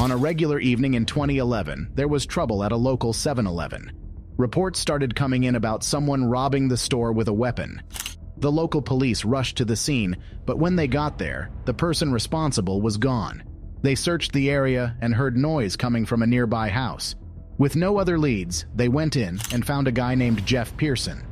On a regular evening in 2011, there was trouble at a local 7-Eleven. Reports started coming in about someone robbing the store with a weapon. The local police rushed to the scene, but when they got there, the person responsible was gone. They searched the area and heard noise coming from a nearby house. With no other leads, they went in and found a guy named Jeff Pearson.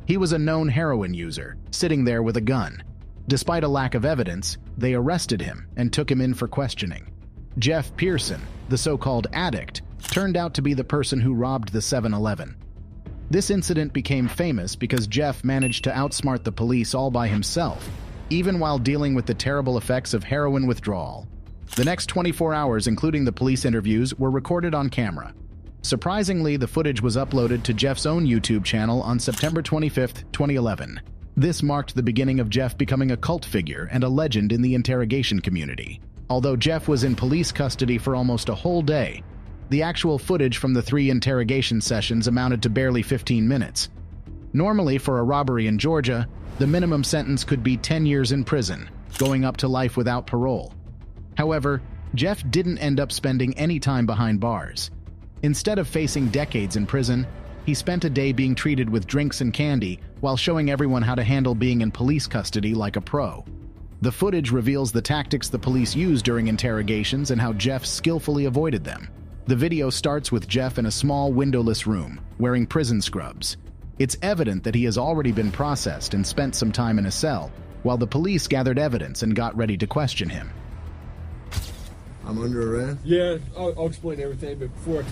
He was a known heroin user, sitting there with a gun. Despite a lack of evidence, they arrested him and took him in for questioning. Jeff Pearson, the so-called addict, turned out to be the person who robbed the 7-Eleven. This incident became famous because Jeff managed to outsmart the police all by himself, even while dealing with the terrible effects of heroin withdrawal. The next 24 hours, including the police interviews, were recorded on camera. Surprisingly, the footage was uploaded to Jeff's own YouTube channel on September 25, 2011. This marked the beginning of Jeff becoming a cult figure and a legend in the interrogation community. Although Jeff was in police custody for almost a whole day, the actual footage from the 3 interrogation sessions amounted to barely 15 minutes. Normally, for a robbery in Georgia, the minimum sentence could be 10 years in prison, going up to life without parole. However, Jeff didn't end up spending any time behind bars. Instead of facing decades in prison, he spent a day being treated with drinks and candy while showing everyone how to handle being in police custody like a pro. The footage reveals the tactics the police used during interrogations and how Jeff skillfully avoided them. The video starts with Jeff in a small windowless room, wearing prison scrubs. It's evident that he has already been processed and spent some time in a cell, while the police gathered evidence and got ready to question him. I'm under arrest? Yeah, I'll explain everything, but before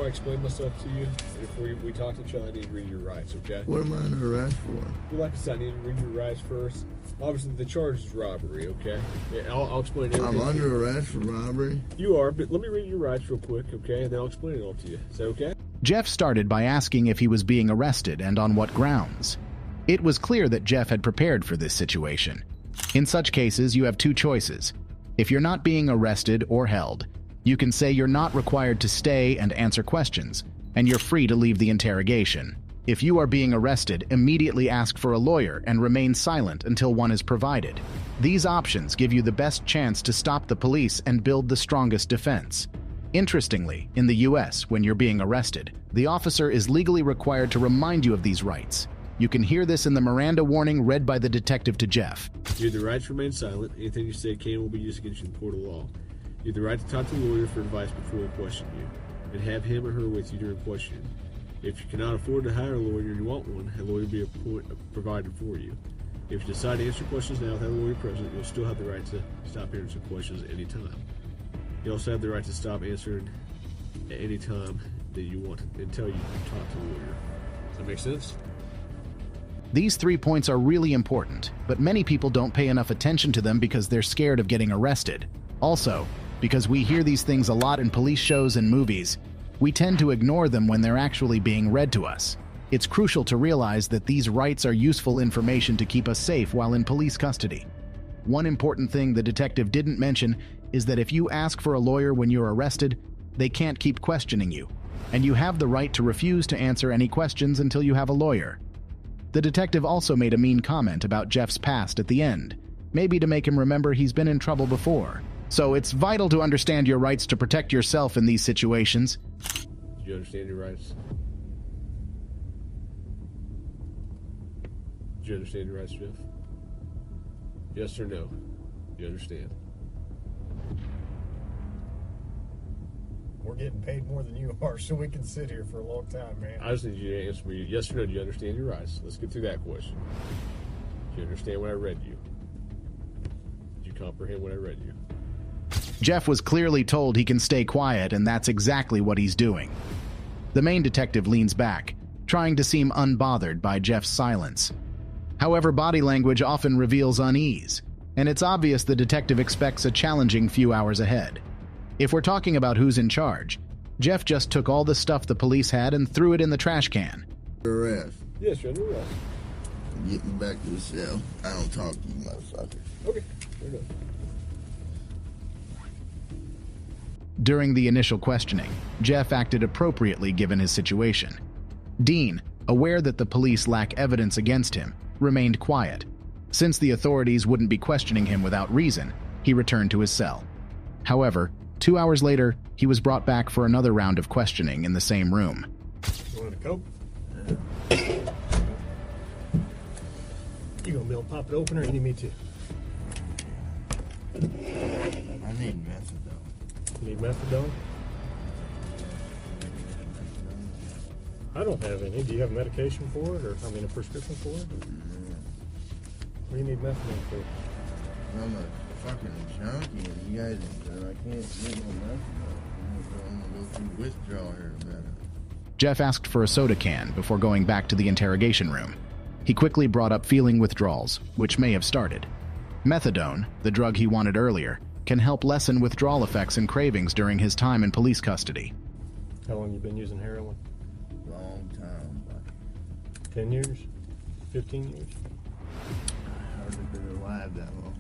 I explain myself to you, before we talk to each other, I need to read your rights, okay? What am I under arrest for? Well, like I said, I need to read your rights first. Obviously, the charge is robbery, okay? Yeah, I'll explain everything. I'm under arrest for robbery? You are, but let me read your rights real quick, okay? And then I'll explain it all to you. Is that okay? Jeff started by asking if he was being arrested and on what grounds. It was clear that Jeff had prepared for this situation. In such cases, you have 2 choices. If you're not being arrested or held, you can say you're not required to stay and answer questions, and you're free to leave the interrogation. If you are being arrested, immediately ask for a lawyer and remain silent until one is provided. These options give you the best chance to stop the police and build the strongest defense. Interestingly, in the US, when you're being arrested, the officer is legally required to remind you of these rights. You can hear this in the Miranda warning read by the detective to Jeff. You have the right to remain silent. Anything you say can and will be used against you in the court of law. You have the right to talk to a lawyer for advice before we question you, and have him or her with you during questioning. If you cannot afford to hire a lawyer and you want one, a lawyer will be provided for you. If you decide to answer questions now without a lawyer present, you'll still have the right to stop answering questions at any time. You also have the right to stop answering at any time that you want until you talk to a lawyer. Does that make sense? These 3 points are really important, but many people don't pay enough attention to them because they're scared of getting arrested. Also, because we hear these things a lot in police shows and movies, we tend to ignore them when they're actually being read to us. It's crucial to realize that these rights are useful information to keep us safe while in police custody. One important thing the detective didn't mention is that if you ask for a lawyer when you're arrested, they can't keep questioning you, and you have the right to refuse to answer any questions until you have a lawyer. The detective also made a mean comment about Jeff's past at the end, maybe to make him remember he's been in trouble before. So it's vital to understand your rights to protect yourself in these situations. Do you understand your rights? Do you understand your rights, Jeff? Yes or no? Do you understand? We're getting paid more than you are, so we can sit here for a long time, man. I just need you to answer me yes or no. Do you understand your rights? Let's get through that question. Do you understand what I read you? Did you comprehend what I read you? Jeff was clearly told he can stay quiet, and that's exactly what he's doing. The main detective leans back, trying to seem unbothered by Jeff's silence. However, body language often reveals unease, and it's obvious the detective expects a challenging few hours ahead. If we're talking about who's in charge, Jeff just took all the stuff the police had and threw it in the trash can. Arrest. Yes, you're under arrest. Get me back to the cell. I don't talk to you, motherfucker. Okay, fair enough. During the initial questioning, Jeff acted appropriately given his situation. Dean, aware that the police lack evidence against him, remained quiet. Since the authorities wouldn't be questioning him without reason, he returned to his cell. However, 2 hours later, he was brought back for another round of questioning in the same room. You want a Coke? You gonna be able to pop it open, or you need me to? I need methadone. You need methadone? I don't have any. Do you have medication for it, or a prescription for it? What do you need methadone for? I'm a fucking junkie, and you guys, I can't get no methadone. I'm gonna go through withdrawal here in a minute. Jeff asked for a soda can before going back to the interrogation room. He quickly brought up feeling withdrawals, which may have started. Methadone, the drug he wanted earlier, can help lessen withdrawal effects and cravings during his time in police custody. How long you been using heroin? Long time, but 10 years? 15 years? I hardly been alive that long.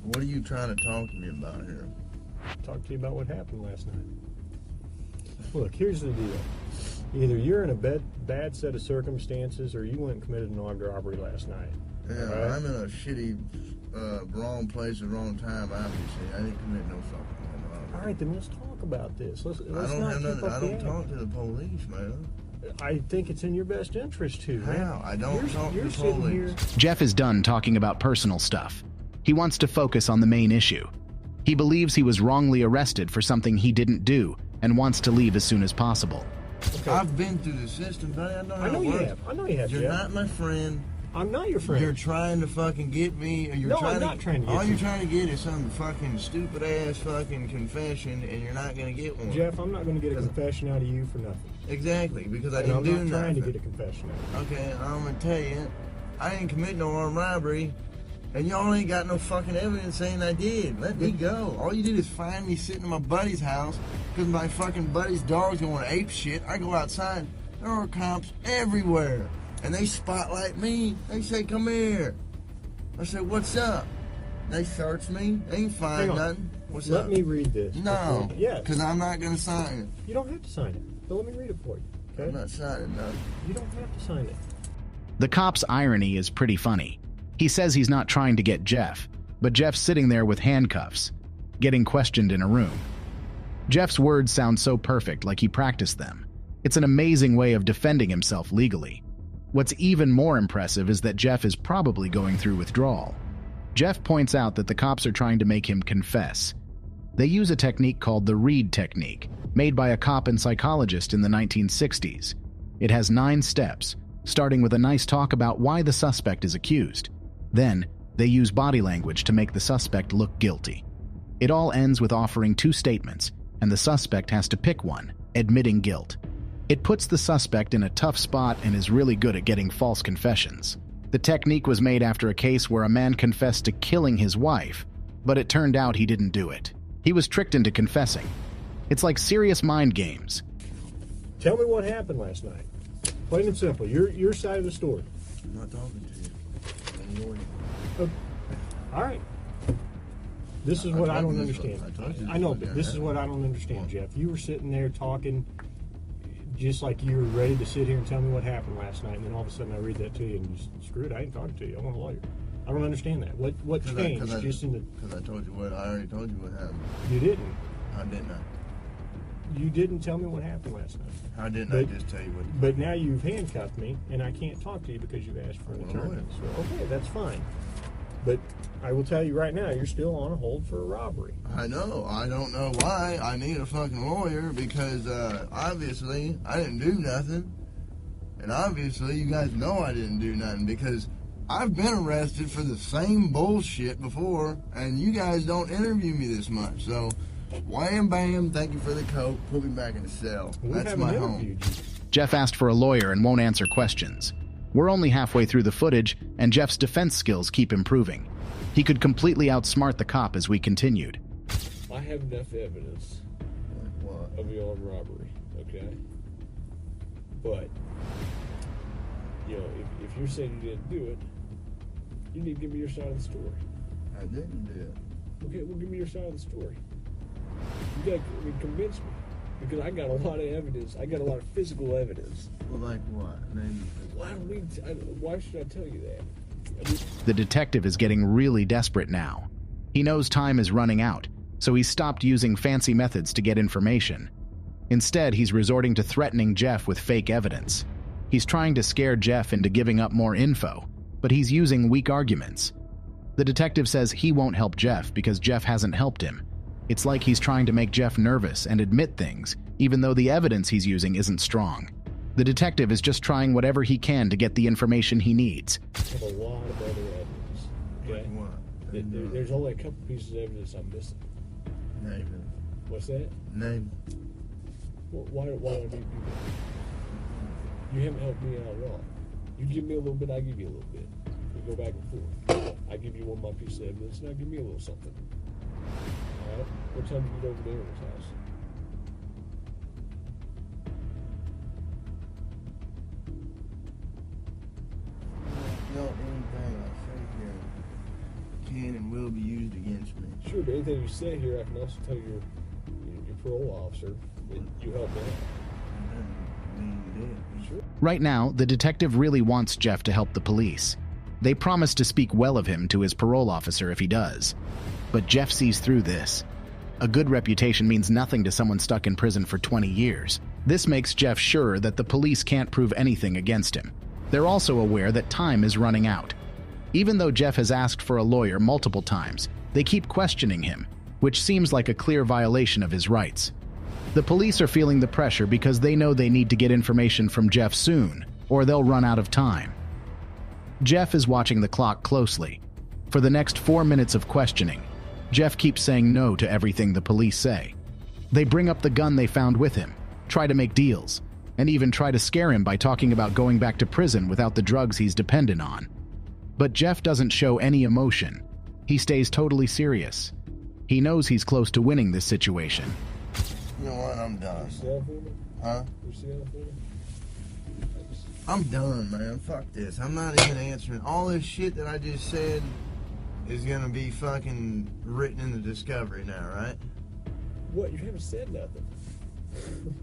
What are you trying to talk to me about here? Talk to you about what happened last night. Look, here's the deal. Either you're in a bad set of circumstances, or you went and committed an armed robbery last night. Yeah, right? I'm in a shitty, wrong place at the wrong time, obviously. I didn't commit no fucking robbery. All right, then let's talk about this. Let's I not don't have keep nothing. up I the don't act. talk to the police, man. I think it's in your best interest to. Man. How? I don't talk to You're the sitting police. here. Jeff is done talking about personal stuff. He wants to focus on the main issue. He believes he was wrongly arrested for something he didn't do and wants to leave as soon as possible. Okay. I've been through the system, buddy. I know how I know it you works. have. I know you have. You're Jeff. not my friend. I'm not your friend. You're trying to fucking get me. Or you're No, trying I'm not trying to get all you. you're trying to get is some fucking stupid ass fucking confession, and you're not gonna get one. Jeff, I'm not going to get a confession out of you for nothing. Exactly, because I And didn't I'm do not trying nothing. to get a confession out of you. Okay, I'm gonna tell you, I didn't commit no armed robbery, and y'all ain't got no fucking evidence saying I did. Let me go. All you did is find me sitting in my buddy's house because my fucking buddy's dog's going ape shit. I go outside, there are cops everywhere, and they spotlight me. They say, "Come here." I said, "What's up?" They search me. They ain't Hang find on. nothing. What's Let up? me read this. No, before- Yes. because I'm not gonna sign it. You don't have to sign it. But let me read it for you. Okay? I'm not signing nothing. You don't have to sign it. The cop's irony is pretty funny. He says he's not trying to get Jeff, but Jeff's sitting there with handcuffs, getting questioned in a room. Jeff's words sound so perfect, like he practiced them. It's an amazing way of defending himself legally. What's even more impressive is that Jeff is probably going through withdrawal. Jeff points out that the cops are trying to make him confess. They use a technique called the Reed technique, made by a cop and psychologist in the 1960s. It has 9 steps, starting with a nice talk about why the suspect is accused. Then, they use body language to make the suspect look guilty. It all ends with offering 2 statements, and the suspect has to pick one, admitting guilt. It puts the suspect in a tough spot and is really good at getting false confessions. The technique was made after a case where a man confessed to killing his wife, but it turned out he didn't do it. He was tricked into confessing. It's like serious mind games. Tell me what happened last night. Plain and simple. Your side of the story. I'm not talking to you. I'm yours. All right. This is what I don't told you this understand. one. I told you I know, this but one, this yeah. is what I don't understand, Jeff. You were sitting there talking just like you were ready to sit here and tell me what happened last night, and then all of a sudden I read that to you and you screw it, I ain't talking to you. I want a lawyer. I don't understand that. What changed just in the... Because I told you what, I already told you what happened. You didn't. How didn't I? You didn't tell me what happened last night. How didn't I But- just tell you what? But now you've handcuffed me, and I can't talk to you because you've asked for an Well, attorney. lawyer. So, okay, that's fine. But I will tell you right now, you're still on a hold for a robbery. I know. I don't know why I need a fucking lawyer because obviously I didn't do nothing. And obviously you guys know I didn't do nothing because I've been arrested for the same bullshit before and you guys don't interview me this much. So wham bam, thank you for the coat. Put me back in the cell. We That's haven't my home. interviewed you. Jeff asked for a lawyer and won't answer questions. We're only halfway through the footage, and Jeff's defense skills keep improving. He could completely outsmart the cop as we continued. I have enough evidence Like what? of the armed robbery, okay? But, you know, if you're saying you didn't do it, you need to give me your side of the story. I didn't do it. Okay, well, give me your side of the story. You gotta convince me. Because I got a lot of evidence. I got a lot of physical evidence. Well, like what? Why should I tell you that? I mean, The detective is getting really desperate now. He knows time is running out, so he's stopped using fancy methods to get information. Instead, he's resorting to threatening Jeff with fake evidence. He's trying to scare Jeff into giving up more info, but he's using weak arguments. The detective says he won't help Jeff because Jeff hasn't helped him. It's like he's trying to make Jeff nervous and admit things, even though the evidence he's using isn't strong. The detective is just trying whatever he can to get the information he needs. I have a lot of other evidence. Okay? What? There's only a couple pieces of evidence I'm missing. Name it. What's that? Name. Why do I need you? You haven't helped me out at all. You give me a little bit, I give you a little bit. We go back and forth. I give you one of my pieces of evidence, and I give me a little something. All right? What time do you get over to Aaron's house? No, anything I say here can and will be used against me. Sure, but anything you say here, I can also tell your parole officer that you helped me out. I mean, you did. Sure. Right now, the detective really wants Jeff to help the police. They promise to speak well of him to his parole officer if he does. But Jeff sees through this. A good reputation means nothing to someone stuck in prison for 20 years. This makes Jeff sure that the police can't prove anything against him. They're also aware that time is running out. Even though Jeff has asked for a lawyer multiple times, they keep questioning him, which seems like a clear violation of his rights. The police are feeling the pressure because they know they need to get information from Jeff soon, or they'll run out of time. Jeff is watching the clock closely. For the next 4 minutes of questioning, Jeff keeps saying no to everything the police say. They bring up the gun they found with him, try to make deals, and even try to scare him by talking about going back to prison without the drugs he's dependent on. But Jeff doesn't show any emotion. He stays totally serious. He knows he's close to winning this situation. You know what? I'm done. You sell for me? Huh? You sell for me? I'm done, man. Fuck this. I'm not even answering. All this shit that I just said is gonna be fucking written in the discovery now, right? What? You haven't said nothing.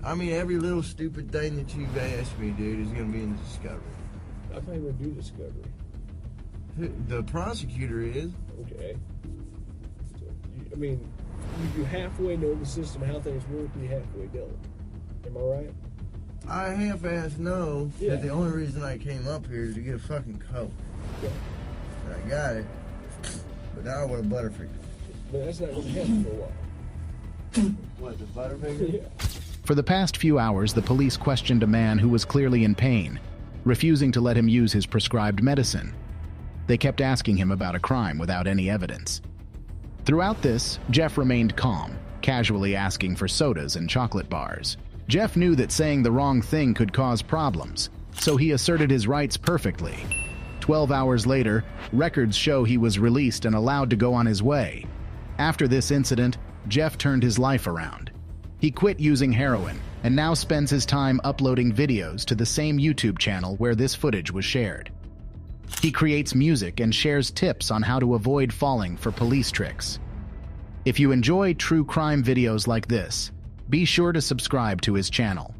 I mean, every little stupid thing that you've asked me, dude, is gonna be in the discovery. I'm not even gonna do discovery. The prosecutor is. Okay. So, I mean, you halfway know the system, how things work, and you halfway don't. Am I right? I half-assed know Yeah. that the only reason I came up here is to get a fucking coat. Yeah. And I got it, but now I want a Butterfinger. But that's not gonna happen for a while. What, the Butterfinger? Yeah. For the past few hours, the police questioned a man who was clearly in pain, refusing to let him use his prescribed medicine. They kept asking him about a crime without any evidence. Throughout this, Jeff remained calm, casually asking for sodas and chocolate bars. Jeff knew that saying the wrong thing could cause problems, so he asserted his rights perfectly. 12 hours later, records show he was released and allowed to go on his way. After this incident, Jeff turned his life around. He quit using heroin and now spends his time uploading videos to the same YouTube channel where this footage was shared. He creates music and shares tips on how to avoid falling for police tricks. If you enjoy true crime videos like this, be sure to subscribe to his channel.